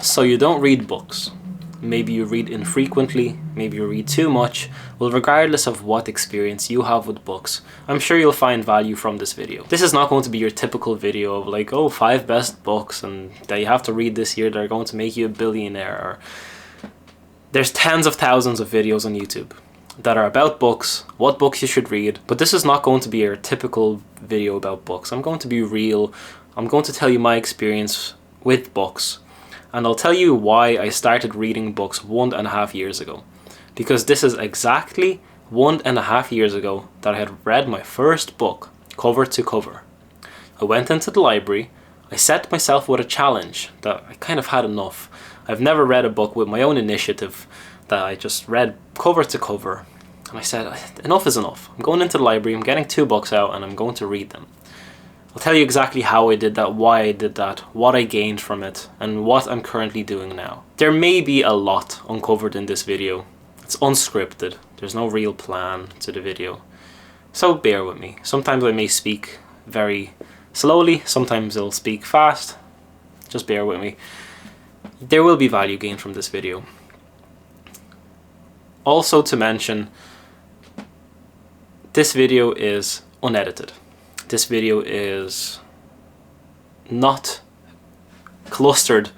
So you don't read books. Maybe you read infrequently, maybe you read too much. Well, regardless of what experience you have with books, I'm sure you'll find value from this video. This is not going to be your typical video of like, oh, 5 best books and that you have to read this year that are going to make you a billionaire. Or there's tens of thousands of videos on YouTube that are about books, what books you should read, but this is not going to be your typical video about books. I'm going to be real. I'm going to tell you my experience with books. And I'll tell you why I started reading books 1.5 years ago. Because this is exactly 1.5 years ago that I had read my first book, cover to cover. I went into the library, I set myself with a challenge that I kind of had enough. I've never read a book with my own initiative that I just read cover to cover. And I said, enough is enough. I'm going into the library, I'm getting 2 books out and I'm going to read them. I'll tell you exactly how I did that, why I did that, what I gained from it, and what I'm currently doing now. There may be a lot uncovered in this video. It's unscripted. There's no real plan to the video. So bear with me. Sometimes I may speak very slowly, sometimes I'll speak fast. Just bear with me. There will be value gained from this video. Also to mention, this video is unedited. This video is not clustered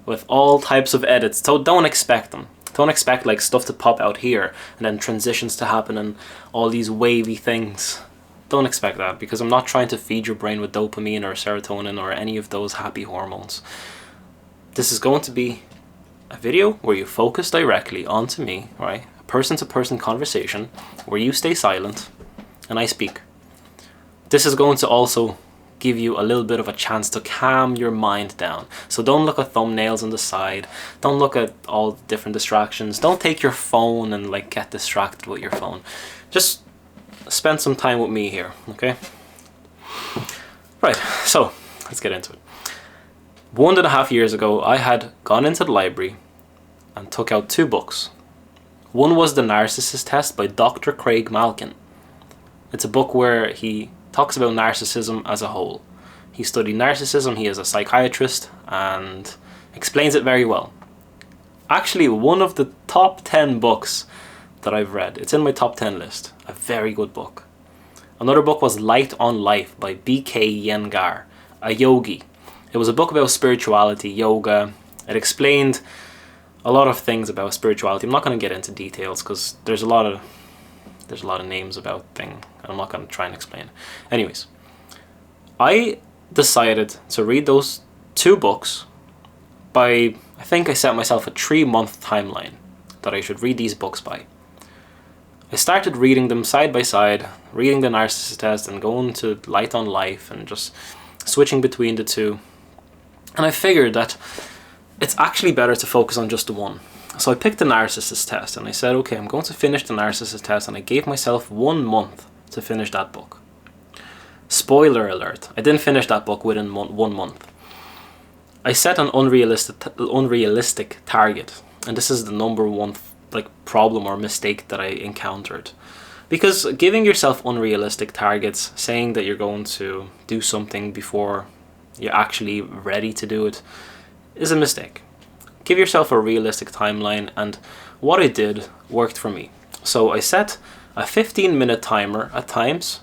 with all types of edits, so don't expect them. Don't expect like stuff to pop out here and then transitions to happen and all these wavy things. Don't expect that, because I'm not trying to feed your brain with dopamine or serotonin or any of those happy hormones. This is going to be a video where you focus directly onto me, right? A person-to-person conversation where you stay silent and I speak. This is going to also give you a little bit of a chance to calm your mind down. So don't look at thumbnails on the side. Don't look at all the different distractions. Don't take your phone and like get distracted with your phone. Just spend some time with me here, okay? Right, so let's get into it. 1.5 years ago, I had gone into the library and took out 2 books. One was The Narcissist Test by Dr. Craig Malkin. It's a book where he talks about narcissism as a whole. He studied narcissism, he is a psychiatrist, and explains it very well. Actually, one of the top 10 books that I've read. It's in my top 10 list. A very good book. Another book was Light on Life by B.K. Iyengar, a yogi. It was a book about spirituality, yoga. It explained a lot of things about spirituality. I'm not going to get into details because there's a lot of names about things, and I'm not going to try and explain. Anyways, I decided to read those 2 books by, I think I set myself a 3-month timeline that I should read these books by. I started reading them side by side, reading The Narcissist Test and going to Light on Life and just switching between the 2. And I figured that it's actually better to focus on just the one. So I picked The Narcissist Test and I said, okay, I'm going to finish The Narcissist Test, and I gave myself 1 month to finish that book. Spoiler alert, I didn't finish that book within 1 month. I set an unrealistic target, and this is the number one problem or mistake that I encountered. Because giving yourself unrealistic targets, saying that you're going to do something before you're actually ready to do it, is a mistake. Give yourself a realistic timeline, and what I did worked for me. So I set a 15-minute timer at times,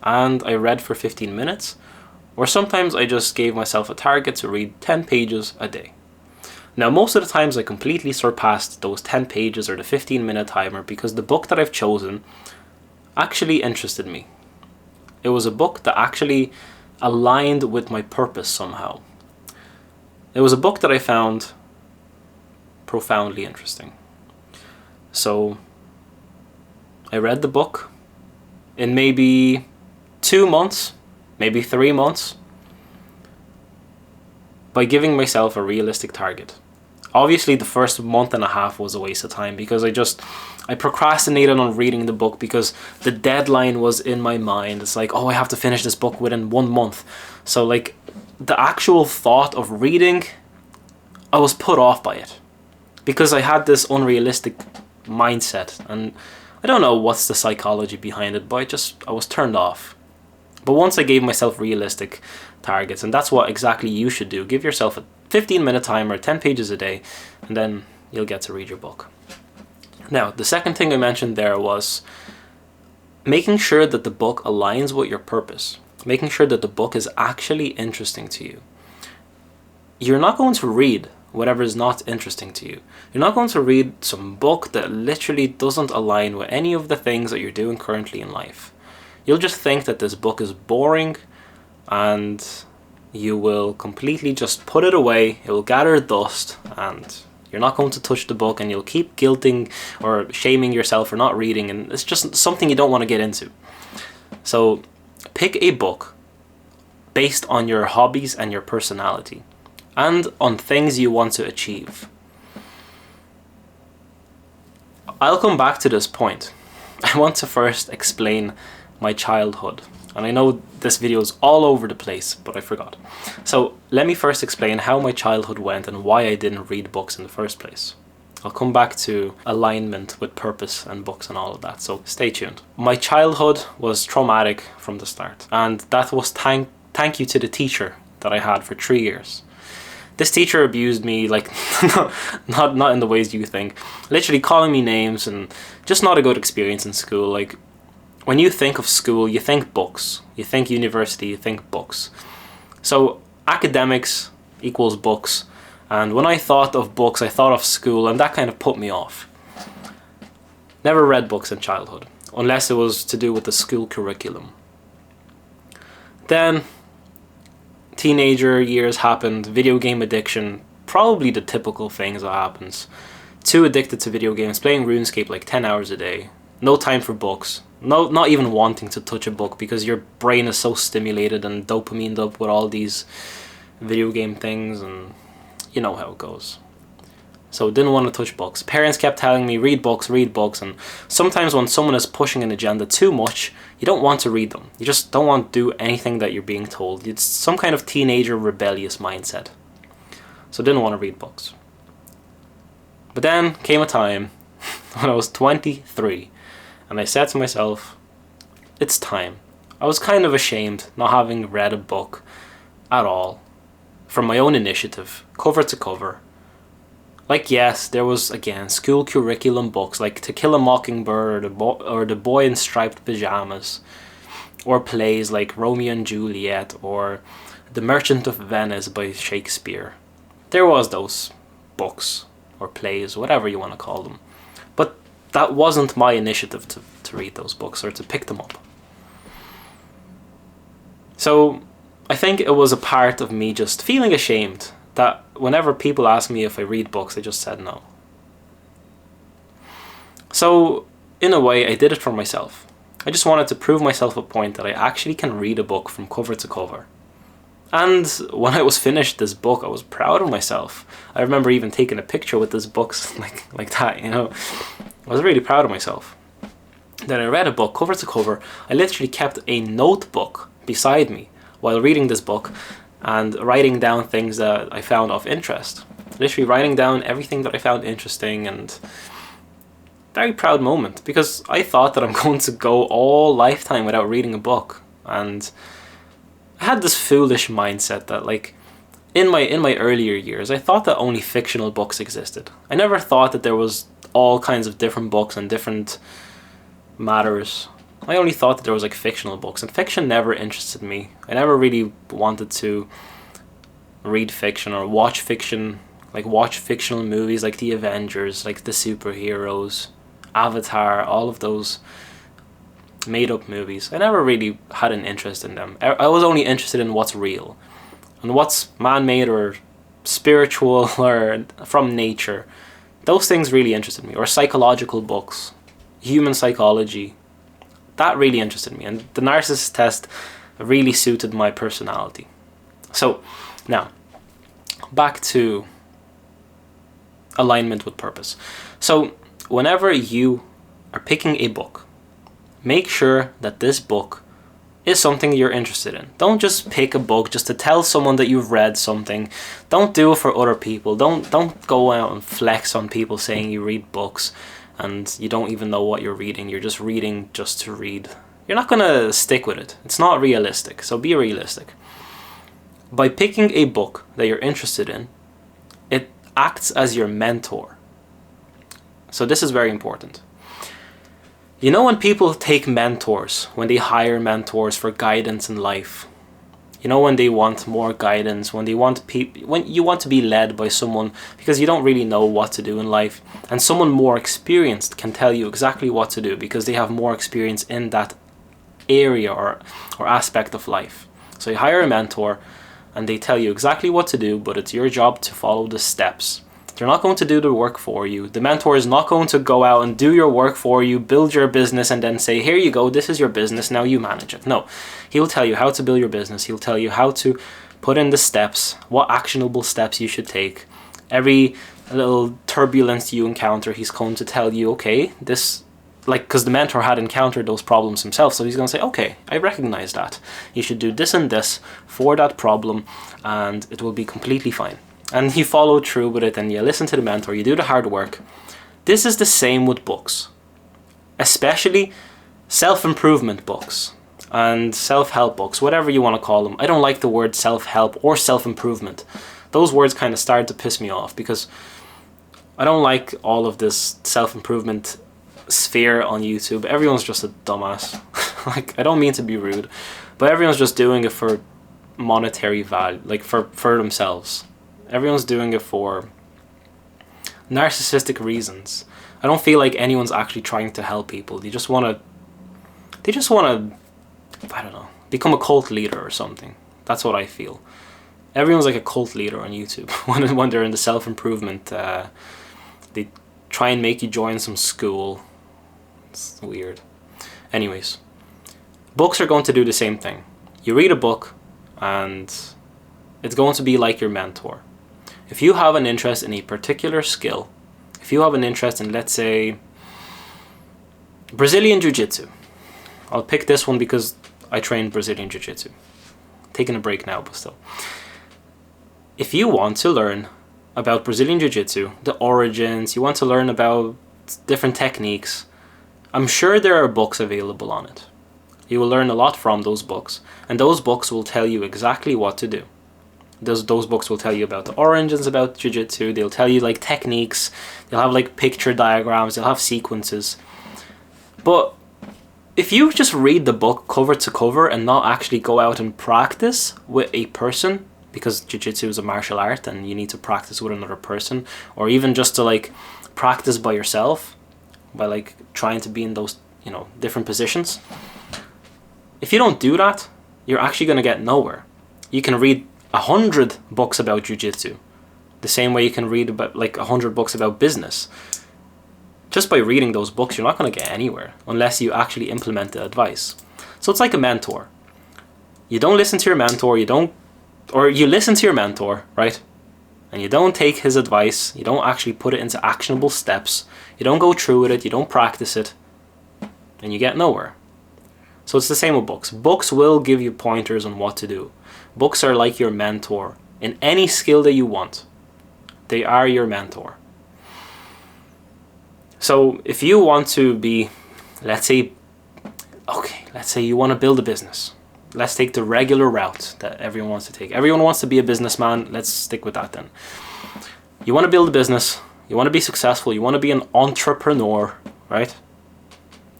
and I read for 15 minutes, or sometimes I just gave myself a target to read 10 pages a day. Now, most of the times I completely surpassed those 10 pages or the 15-minute timer because the book that I've chosen actually interested me. It was a book that actually aligned with my purpose somehow. It was a book that I found profoundly interesting. So I read the book in maybe 2 months, maybe 3 months, by giving myself a realistic target. Obviously the first month and a half was a waste of time because I procrastinated on reading the book because the deadline was in my mind. It's like, oh, I have to finish this book within 1 month. So like the actual thought of reading, I was put off by it because I had this unrealistic mindset, and I don't know what's the psychology behind it, but I was turned off. But once I gave myself realistic targets, and that's what exactly you should do. Give yourself a 15-minute timer, 10 pages a day, and then you'll get to read your book. Now, the second thing I mentioned there was making sure that the book aligns with your purpose, making sure that the book is actually interesting to you. You're not going to read whatever is not interesting to you. You're not going to read some book that literally doesn't align with any of the things that you're doing currently in life. You'll just think that this book is boring, and you will completely just put it away. It will gather dust, and you're not going to touch the book, and you'll keep guilting or shaming yourself for not reading, and it's just something you don't want to get into. So pick a book based on your hobbies and your personality, and on things you want to achieve. I'll come back to this point. I want to first explain my childhood. And I know this video is all over the place, but I forgot. So let me first explain how my childhood went and why I didn't read books in the first place. I'll come back to alignment with purpose and books and all of that, so stay tuned. My childhood was traumatic from the start, and that was thank you to the teacher that I had for 3 years. This teacher abused me, like, not in the ways you think. Literally calling me names, and just not a good experience in school. Like, when you think of school, you think books. You think university, you think books. So academics equals books. And when I thought of books, I thought of school, and that kind of put me off. Never read books in childhood, unless it was to do with the school curriculum. Then teenager years happened, video game addiction, probably the typical things that happens. Too addicted to video games, playing RuneScape like 10 hours a day. No time for books. No, not even wanting to touch a book because your brain is so stimulated and dopamined up with all these video game things, and you know how it goes. So didn't want to touch books. Parents kept telling me, read books, and sometimes when someone is pushing an agenda too much, you don't want to read them. You just don't want to do anything that you're being told. It's some kind of teenager rebellious mindset. So didn't want to read books. But then came a time when I was 23, and I said to myself, it's time. I was kind of ashamed not having read a book at all, from my own initiative, cover to cover. Like, yes, there was, again, school curriculum books like To Kill a Mockingbird or The Boy in Striped Pajamas, or plays like Romeo and Juliet or The Merchant of Venice by Shakespeare. There was those books or plays, whatever you want to call them. But that wasn't my initiative to read those books or to pick them up. So I think it was a part of me just feeling ashamed that whenever people ask me if I read books, I just said no. So in a way, I did it for myself. I just wanted to prove myself a point that I actually can read a book from cover to cover. And when I was finished this book, I was proud of myself. I remember even taking a picture with this book like that, you know. I was really proud of myself. Then I read a book cover to cover. I literally kept a notebook beside me while reading this book and writing down things that I found of interest. Literally writing down everything that I found interesting, and very proud moment, because I thought that I'm going to go all lifetime without reading a book. And I had this foolish mindset that, like, in my earlier years, I thought that only fictional books existed. I never thought that there was all kinds of different books and different matters. I only thought that there was like fictional books, and fiction never interested me. I never really wanted to read fiction or watch fiction, like watch fictional movies like the Avengers, like the superheroes, Avatar, all of those made up movies. I never really had an interest in them. I was only interested in what's real and what's man-made or spiritual or from nature. Those things really interested me. Or psychological books, human psychology. That really interested me, and the Narcissist Test really suited my personality. So now back to alignment with purpose. So whenever you are picking a book, make sure that this book is something you're interested in. Don't just pick a book just to tell someone that you've read something. Don't do it for other people. Don't go out and flex on people saying you read books and you don't even know what you're reading. You're just reading just to read. You're not gonna stick with it. It's not realistic, so be realistic. By picking a book that you're interested in, acts as your mentor. So this is very important. You know, when people take mentors, when they hire mentors for guidance in life, you know, when they want more guidance, when you want to be led by someone because you don't really know what to do in life, and someone more experienced can tell you exactly what to do because they have more experience in that area or aspect of life. So you hire a mentor and they tell you exactly what to do, but it's your job to follow the steps. They're not going to do the work for you. The mentor is not going to go out and do your work for you, build your business, and then say, here you go, this is your business, now you manage it. No, he'll tell you how to build your business. He'll tell you how to put in the steps, what actionable steps you should take. Every little turbulence you encounter, he's going to tell you, okay, this, like, because the mentor had encountered those problems himself, so he's going to say, okay, I recognize that. You should do this and this for that problem, and it will be completely fine. And you follow through with it, and you listen to the mentor, you do the hard work. This is the same with books, especially self-improvement books and self-help books, whatever you want to call them. I don't like the word self-help or self-improvement. Those words kind of start to piss me off because I don't like all of this self-improvement sphere on YouTube. Everyone's just a dumbass. Like, I don't mean to be rude, but everyone's just doing it for monetary value, like for themselves. Everyone's doing it for narcissistic reasons. I don't feel like anyone's actually trying to help people. They just want to, I don't know, become a cult leader or something. That's what I feel. Everyone's like a cult leader on YouTube. when they're in the self-improvement, they try and make you join some school. It's weird. Anyways, books are going to do the same thing. You read a book and it's going to be like your mentor. If you have an interest in a particular skill, if you have an interest in, let's say, Brazilian Jiu-Jitsu. I'll pick this one because I train Brazilian Jiu-Jitsu. Taking a break now, but still. If you want to learn about Brazilian Jiu-Jitsu, the origins, you want to learn about different techniques, I'm sure there are books available on it. You will learn a lot from those books, and those books will tell you exactly what to do. Those books will tell you about the origins about Jiu-Jitsu. They'll tell you like techniques. They'll have like picture diagrams. They'll have sequences. But if you just read the book cover to cover and not actually go out and practice with a person, because Jiu-Jitsu is a martial art and you need to practice with another person, or even just to like practice by yourself, by like trying to be in those, you know, different positions. If you don't do that, you're actually going to get nowhere. You can read 100 books about Jiu-Jitsu, the same way you can read about like 100 books about business. Just by reading those books, you're not going to get anywhere unless you actually implement the advice. So it's like a mentor. You don't listen to your mentor, you listen to your mentor, right? And you don't take his advice, you don't actually put it into actionable steps, you don't go through with it, you don't practice it, and you get nowhere. So it's the same with books. Books will give you pointers on what to do. Books are like your mentor in any skill that you want. They are your mentor. So if you want to be, let's say you want to build a business. Let's take the regular route that everyone wants to take. Everyone wants to be a businessman. Let's stick with that then. You want to build a business. You want to be successful. You want to be an entrepreneur, right?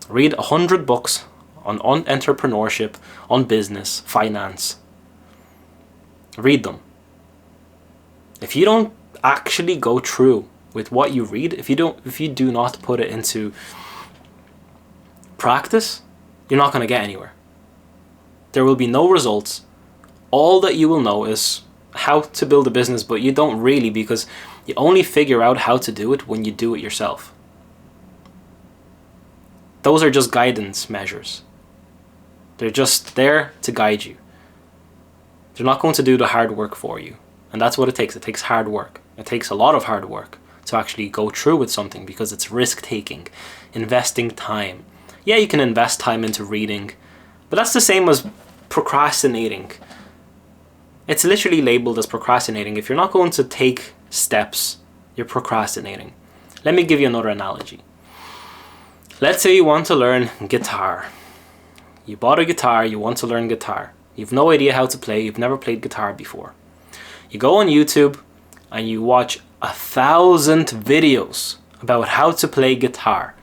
Read 100 books on entrepreneurship, on business, finance. Read them. If you don't actually go through with what you read, if you do not put it into practice, you're not going to get anywhere. There will be no results. All that you will know is how to build a business, but you don't really, because you only figure out how to do it when you do it yourself. Those are just guidance measures. They're just there to guide you. They're not going to do the hard work for you. And that's what it takes. It takes hard work. It takes a lot of hard work to actually go through with something because it's risk-taking, investing time. Yeah, you can invest time into reading, but that's the same as procrastinating. It's literally labeled as procrastinating. If you're not going to take steps, you're procrastinating. Let me give you another analogy. Let's say you want to learn guitar. You bought a guitar, you want to learn guitar. You've no idea how to play, you've never played guitar before. You go on YouTube and you watch 1,000 videos about how to play guitar.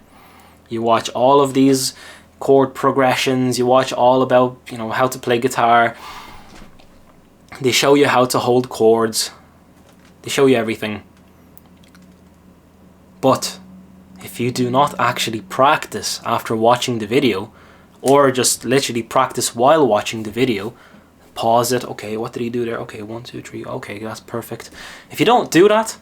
You watch all of these chord progressions, you watch all about, how to play guitar. They show you how to hold chords. They show you everything. But if you do not actually practice after watching the video, or just literally practice while watching the video, pause it, okay, what did he do there? Okay, 1, 2, 3, okay, that's perfect. If you don't do that,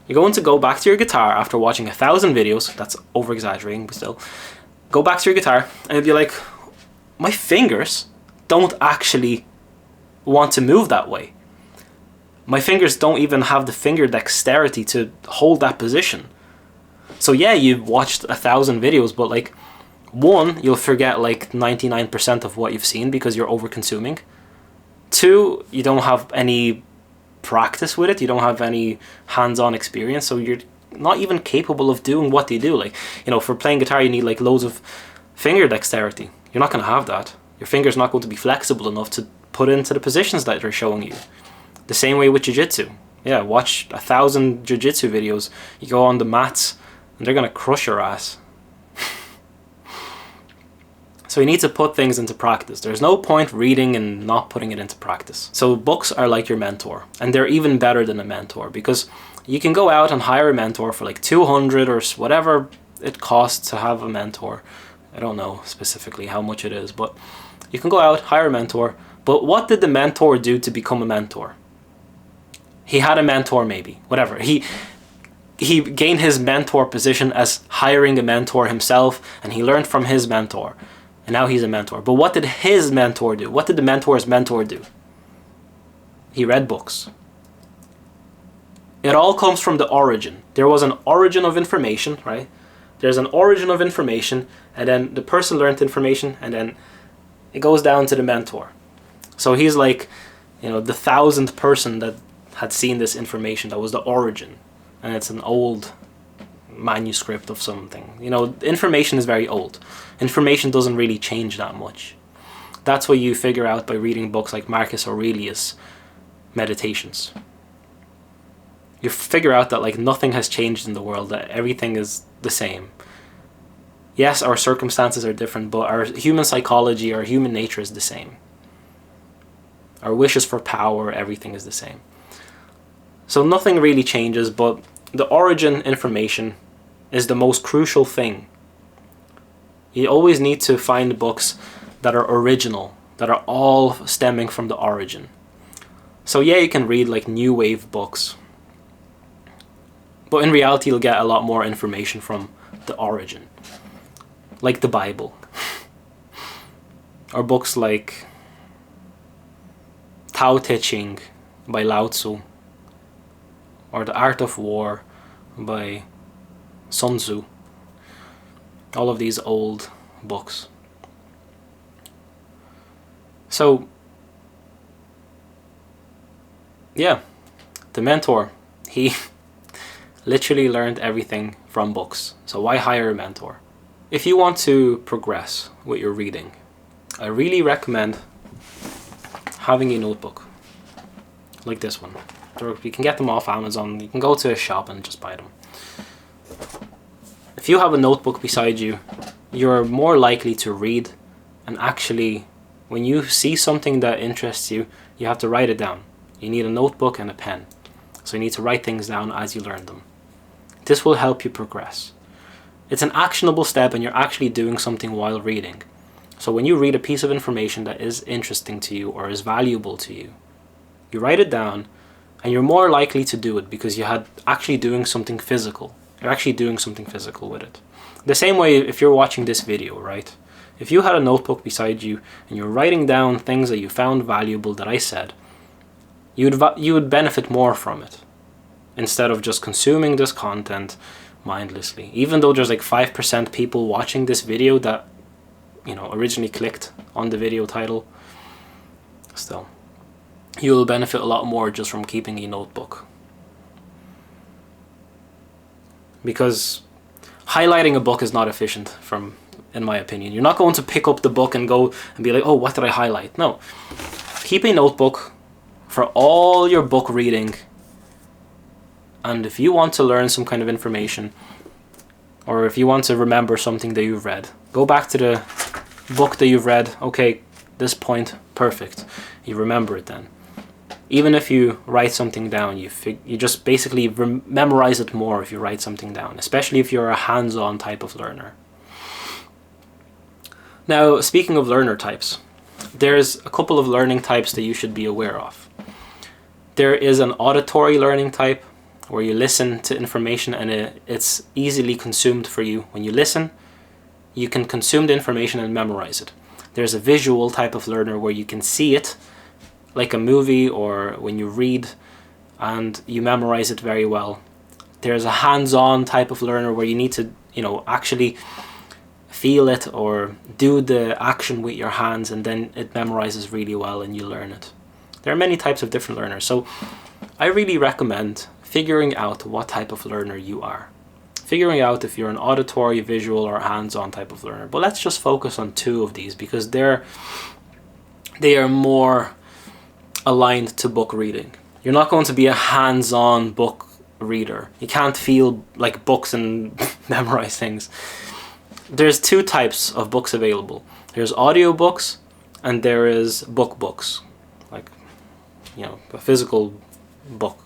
you're going to go back to your guitar after watching 1,000 videos, that's over-exaggerating, but still, go back to your guitar, and you'll be like, my fingers don't actually want to move that way. My fingers don't even have the finger dexterity to hold that position. So yeah, you've watched 1,000 videos, but like, one, you'll forget like 99% of what you've seen because you're over-consuming. Two, you don't have any practice with it. You don't have any hands-on experience, so you're not even capable of doing what they do. Like, for playing guitar, you need like loads of finger dexterity. You're not going to have that. Your finger's not going to be flexible enough to put into the positions that they're showing you. The same way with jiu-jitsu. Yeah, watch 1,000 jiu-jitsu videos. You go on the mats, and they're going to crush your ass. So you need to put things into practice. There's no point reading and not putting it into practice. So books are like your mentor, and they're even better than a mentor, because you can go out and hire a mentor for like 200 or whatever it costs to have a mentor. I don't know specifically how much it is, but you can go out, hire a mentor. But what did the mentor do to become a mentor? He had a mentor, maybe, whatever. He gained his mentor position as hiring a mentor himself, and he learned from his mentor. And now he's a mentor. But what did his mentor do? What did the mentor's mentor do? He read books. It all comes from the origin. There was an origin of information, right? There's an origin of information, and then the person learned information, and then it goes down to the mentor. So he's like, the 1,000th person that had seen this information. That was the origin. And it's an old manuscript of something. Information is very old. Information doesn't really change that much. That's what you figure out by reading books like Marcus Aurelius' Meditations. You figure out that like nothing has changed in the world, that everything is the same. Yes, our circumstances are different, but our human psychology, our human nature is the same. Our wishes for power, everything is the same. So nothing really changes, but the origin information is the most crucial thing. You always need to find books that are original, that are all stemming from the origin. So yeah, you can read like new wave books, but in reality you'll get a lot more information from the origin. Like the Bible. Or books like Tao Te Ching by Lao Tzu. Or The Art of War by Sun Tzu. All of these old books. So, yeah, the mentor, he literally learned everything from books. So why hire a mentor? If you want to progress with your reading, I really recommend having a notebook like this one. You can get them off Amazon. You can go to a shop and just buy them. If you have a notebook beside you, you're more likely to read, and actually when you see something that interests you, you have to write it down. You need a notebook and a pen. So you need to write things down as you learn them. This will help you progress. It's an actionable step, and you're actually doing something while reading. So when you read a piece of information that is interesting to you or is valuable to you, you write it down, and you're more likely to do it because you had actually doing something physical. You're actually doing something physical with it. The same way if you're watching this video, right? If you had a notebook beside you and you're writing down things that you found valuable that I said, you would benefit more from it instead of just consuming this content mindlessly. Even though there's like 5% people watching this video that, originally clicked on the video title, still, you'll benefit a lot more just from keeping a notebook. Because highlighting a book is not efficient, in my opinion. You're not going to pick up the book and go and be like, oh, what did I highlight? No. Keep a notebook for all your book reading, And if you want to learn some kind of information, or if you want to remember something that you've read, go back to the book that you've read. Okay, this point, perfect. You remember it then. Even if you write something down, you just basically memorize it more if you write something down, especially if you're a hands-on type of learner. Now, speaking of learner types, there's a couple of learning types that you should be aware of. There is an auditory learning type, where you listen to information and it's easily consumed for you. When you listen, you can consume the information and memorize it. There's a visual type of learner where you can see it, like a movie or when you read, and you memorize it very well. There's a hands-on type of learner where you need to, actually feel it or do the action with your hands, and then it memorizes really well and you learn it. There are many types of different learners, so I really recommend figuring out what type of learner you are. Figuring out if you're an auditory, visual, or hands-on type of learner. But let's just focus on two of these because they are more aligned to book reading. You're not going to be a hands-on book reader. You can't feel like books and memorize things. There's two types of books available. There's audiobooks and there is books. Like, a physical book.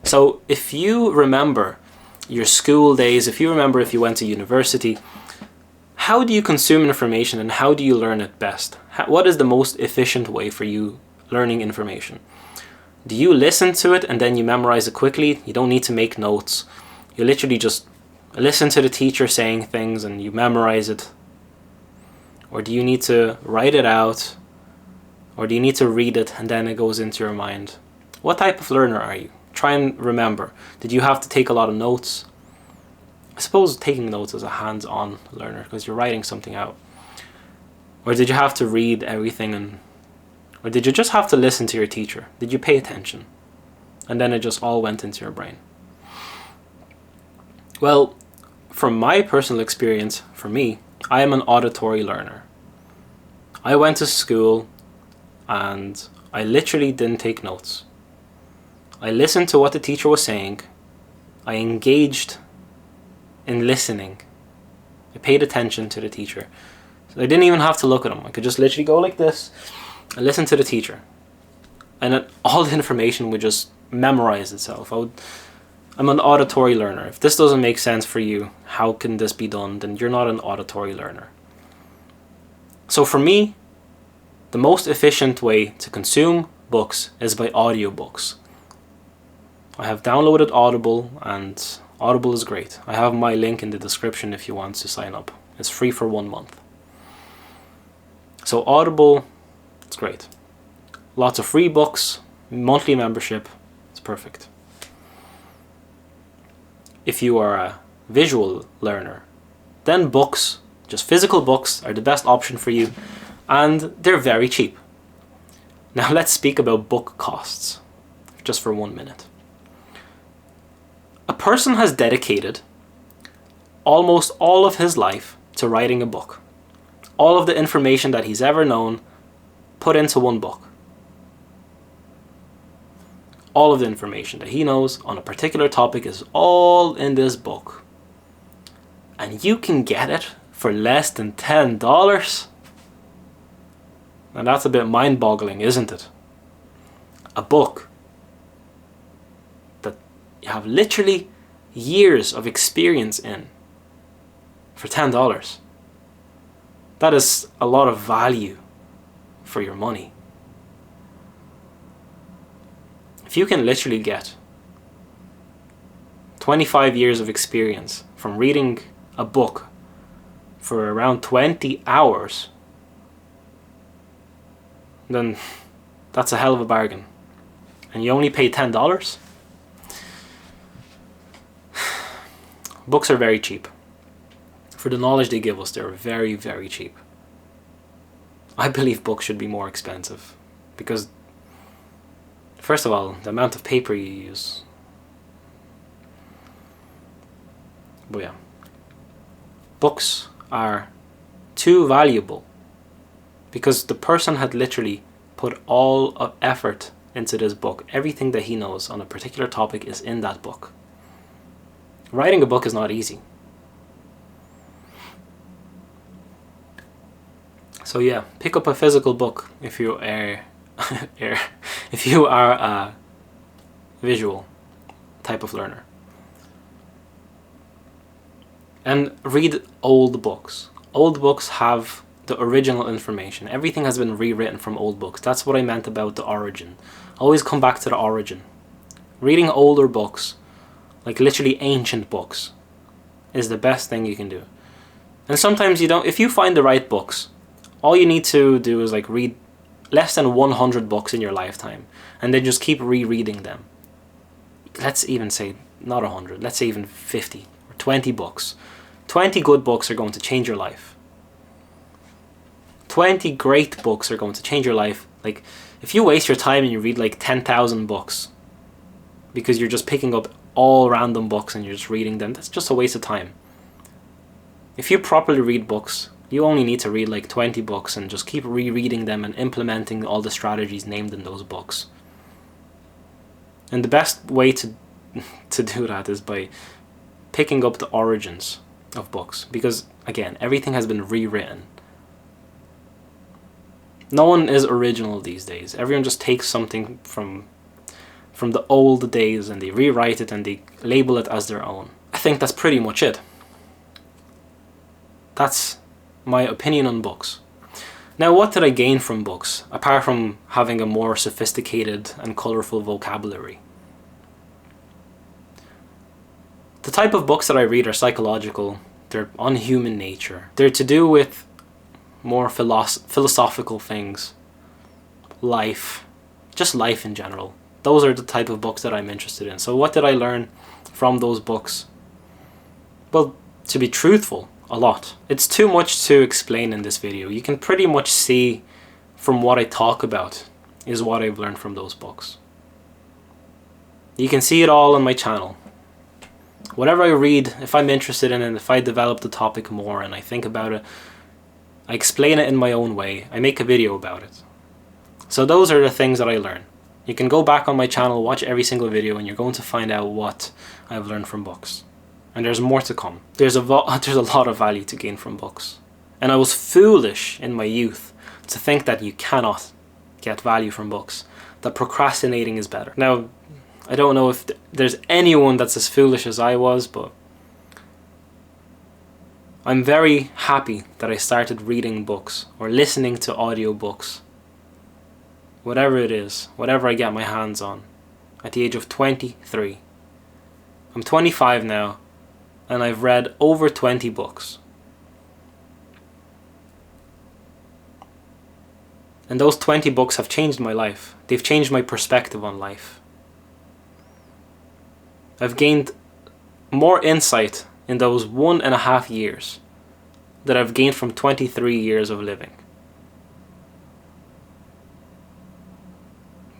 So if you remember your school days, if you went to university, how do you consume information and how do you learn it best? What is the most efficient way for you learning information? Do you listen to it and then you memorize it quickly? You don't need to make notes. You literally just listen to the teacher saying things and you memorize it. Or do you need to write it out? Or do you need to read it and then it goes into your mind? What type of learner are you? Try and remember. Did you have to take a lot of notes? I suppose taking notes is a hands-on learner because you're writing something out. Or did you have to read everything or did you just have to listen to your teacher? Did you pay attention? And then it just all went into your brain. Well, from my personal experience, for me, I am an auditory learner. I went to school and I literally didn't take notes. I listened to what the teacher was saying. I engaged in listening. I paid attention to the teacher. So I didn't even have to look at him. I could just literally go like this and listen to the teacher. And all the information would just memorize itself. I'm an auditory learner. If this doesn't make sense for you, how can this be done? Then you're not an auditory learner. So for me, the most efficient way to consume books is by audiobooks. I have downloaded Audible and Audible is great. I have my link in the description if you want to sign up. It's free for 1 month. So Audible, it's great. Lots of free books, monthly membership, it's perfect. If you are a visual learner, then books, just physical books, are the best option for you, and they're very cheap. Now let's speak about book costs, just for 1 minute. A person has dedicated almost all of his life to writing a book. All of the information that he's ever known put into one book. All of the information that he knows on a particular topic is all in this book. And you can get it for less than $10. And that's a bit mind-boggling, isn't it? A book that you have literally years of experience in for $10. That is a lot of value for your money. If you can literally get 25 years of experience from reading a book for around 20 hours, then that's a hell of a bargain. And you only pay $10? Books are very cheap. For the knowledge they give us, they're very, very cheap. I believe books should be more expensive because, first of all, the amount of paper you use. But yeah, books are too valuable because the person had literally put all of effort into this book. Everything that he knows on a particular topic is in that book. Writing a book is not easy. So yeah, pick up a physical book if you are if you are a visual type of learner. And read old books. Old books have the original information. Everything has been rewritten from old books. That's what I meant about the origin. Always come back to the origin. Reading older books, like literally ancient books, is the best thing you can do. And sometimes you don't, if you find the right books, all you need to do is like read less than 100 books in your lifetime, and then just keep rereading them. Let's even say not 100, let's say even 50 or 20 books. 20 good books are going to change your life. 20 great books are going to change your life. Like, if you waste your time and you read like 10,000 books because you're just picking up all random books and you're just reading them, that's just a waste of time. If you properly read books, you only need to read like 20 books and just keep rereading them and implementing all the strategies named in those books. And the best way to do that is by picking up the origins of books, because again, everything has been rewritten. No one is original these days. Everyone just takes something from the old days and they rewrite it and they label it as their own. I think that's pretty much it. That's my opinion on books. Now, what did I gain from books, apart from having a more sophisticated and colourful vocabulary? The type of books that I read are psychological. They're on human nature. They're to do with more philosophical things. Life. Just life in general. Those are the type of books that I'm interested in. So what did I learn from those books? Well, to be truthful, a lot. It's too much to explain in this video. You can pretty much see from what I talk about is what I've learned from those books. You can see it all on my channel. Whatever I read, if I'm interested in it, if I develop the topic more and I think about it, I explain it in my own way. I make a video about it. So those are the things that I learn. You can go back on my channel, watch every single video, and you're going to find out what I've learned from books. And there's more to come. There's a lot of value to gain from books. And I was foolish in my youth to think that you cannot get value from books, that procrastinating is better. Now, I don't know if there's anyone that's as foolish as I was, but I'm very happy that I started reading books or listening to audiobooks. Whatever it is, whatever I get my hands on, at the age of 23. I'm 25 now, and I've read over 20 books. And those 20 books have changed my life. They've changed my perspective on life. I've gained more insight in those 1.5 years that I've gained from 23 years of living.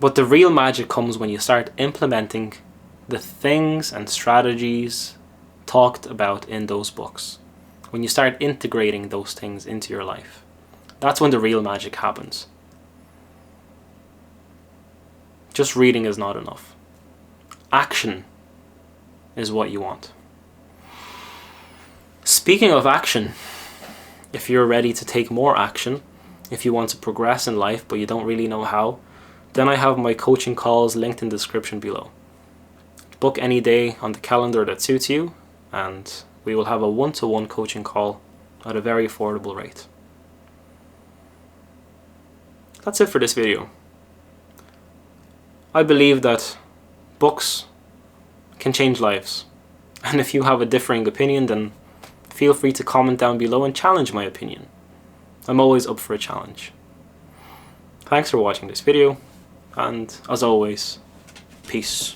But the real magic comes when you start implementing the things and strategies talked about in those books. When you start integrating those things into your life. That's when the real magic happens. Just reading is not enough. Action is what you want. Speaking of action, if you're ready to take more action, if you want to progress in life but you don't really know how, then I have my coaching calls linked in the description below. Book any day on the calendar that suits you, and we will have a one-to-one coaching call at a very affordable rate. That's it for this video. I believe that books can change lives, and if you have a differing opinion, then feel free to comment down below and challenge my opinion. I'm always up for a challenge. Thanks for watching this video, and as always, peace.